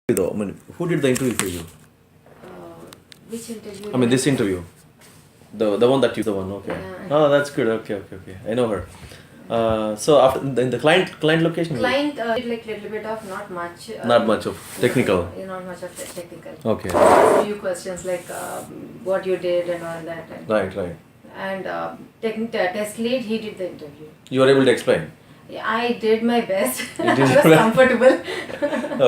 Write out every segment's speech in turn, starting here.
Though, I mean, who did the interview for you? Which interview? I mean, this interview. The one that you, the one, okay. Yeah. Oh, that's good. Okay. I know her. So after in the client location. Client did like little bit of not much. Not much of technical. Not much of technical. Okay. Few questions like what you did and all that. Right. And test lead, he did the interview. You were able to explain. Yeah, I did my best. You I did was well. comfortable.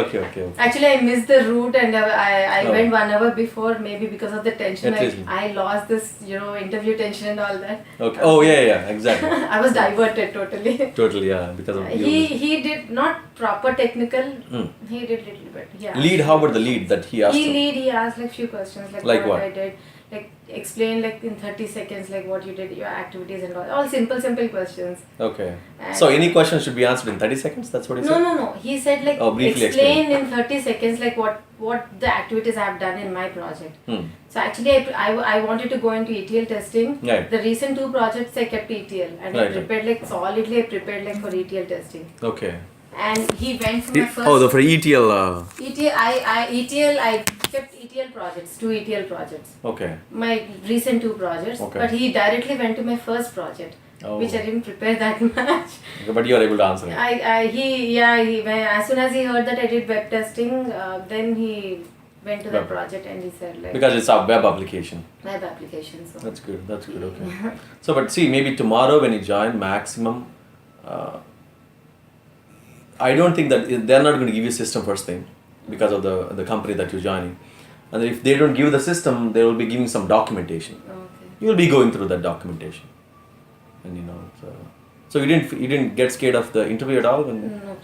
Okay. Actually, I missed the route and I Oh. went 1 hour before, maybe because of the tension. At least. I lost this, interview tension and all that. Okay. Oh yeah, exactly. I was diverted totally. Totally, yeah, because of He did not proper technical. Hmm. He did little bit. Yeah. Lead. How about the lead that he asked? He asked like few questions Like what? I did, like explain like in 30 seconds like what you did, your activities and all simple questions. Okay. And So any question should be answered in 30 seconds. That's what he said. No. He said like Briefly explain in 30 seconds like what the activities I have done in my project. So actually I wanted to go into ETL testing. Right. The recent 2 projects I kept ETL and Right. I prepared like solidly. I prepared like for ETL testing. Okay. And he went for my first. Oh, for ETL. ETL. I kept ETL projects, 2 ETL projects. Okay. My recent 2 projects. Okay. But he directly went to my first project, which I didn't prepare that much. Okay, but you are able to answer it. He as soon as he heard that I did web testing, then he went to the Web. project and he said like Because it's a web application. web application. So That's good. Okay. So, but see, maybe tomorrow when you join, maximum, I don't think that they're not going to give you system first thing because of the company that you're joining. And if they don't give the system, they will be giving some documentation. okay. You will be going through that documentation, and so you didn't get scared of the interview at all.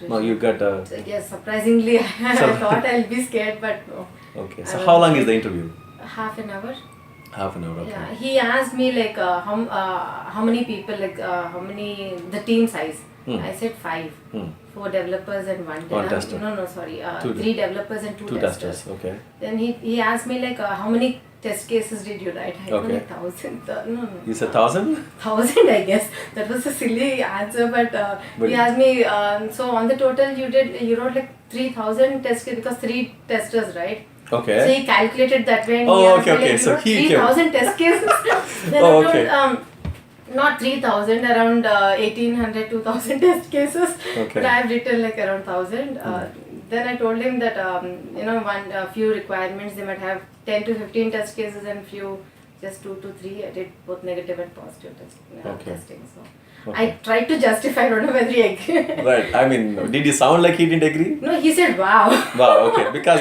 No, you got. So, yes, surprisingly, I thought I'll be scared, but no. Okay. So how long is the interview? Half an hour. Half an hour. Okay. Yeah, he asked me like how many people, like how many the team size. I said 5. 4 developers and 1 tester. No, sorry. 2 3 developers and 2 testers. Okay. Then he asked me like how many test cases did you write? I told Okay. like 1,000. No. You said 1,000? 1,000, I guess. That was a silly answer, but he asked me. So on the total, you wrote like 3,000 test cases because 3 testers, right? Okay. So he calculated that way. And Oh, he asked okay. me, like, So he 3,000 test cases. Then Oh, I told, okay. not 3,000, around 1,800, 2,000 test cases. Okay. But I have written like around 1,000. Then I told him that a few requirements, they might have 10 to 15 test cases and few just 2 to 3. I did both negative and positive testing. So Okay. I tried to justify. I don't know whether he agreed. Right. I mean, did he sound like he didn't agree? No, he said wow. Wow. Okay. Because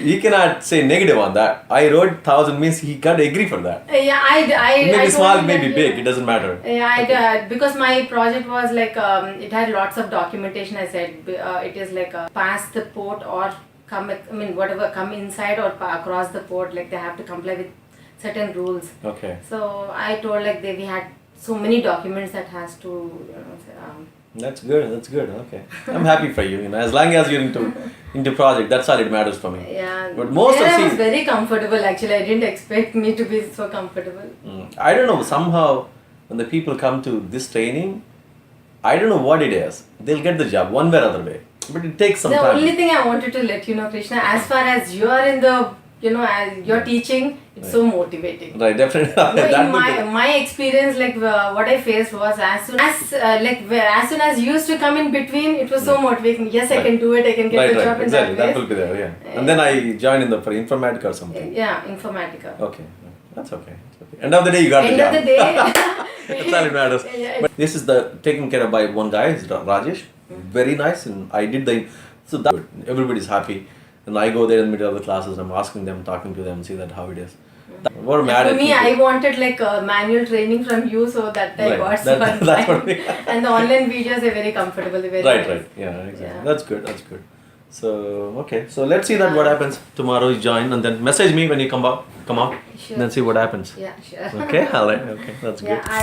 he cannot say negative on that. I wrote 1,000 means he can't agree for that. Yeah, I Maybe told small, him maybe that, big. yeah. It doesn't matter. Yeah, because my project was like it had lots of documentation. I said it is like pass the port or come. Whatever, come inside or across the port. Like they have to comply with certain rules. Okay. So I told like we had so many documents that has to. That's good. Okay. I'm happy for you. As long as you're into project, that's all it matters for me. Yeah. But most I was of very comfortable actually. I didn't expect me to be so comfortable. I don't know, somehow when the people come to this training, I don't know what it is. They'll get the job one way or other way. But it takes some The time. only thing I wanted to let you know, Krishna, as far as you are in the, as you're teaching, it's so motivating. Right, definitely. In my experience, like what I faced was as soon as you used to come in between, it was so motivating. Yes, I can do it. I can get the job in exactly. that That will be there, yeah. And then I joined for Informatica or something. Yeah, Informatica. Okay, that's okay. End of the day, you got the End job. of the day. That's all it matters. Yeah. But this is the taken care of by one guy, is Rajesh. Very nice, and I did so that good. Everybody's happy. And I go there in the middle of the classes, I'm asking them, talking to them, see that how it is. We're mad For at me, people. I wanted like manual training from you, so that I Right. got That's what and the online videos are very comfortable. Very Right. nice. Yeah, exactly. Yeah. That's good. So, okay. So let's see that what happens tomorrow. You join and then message me when you come out. Sure. Then see what happens. Yeah, sure. Okay. All right. Okay. That's good. Yeah,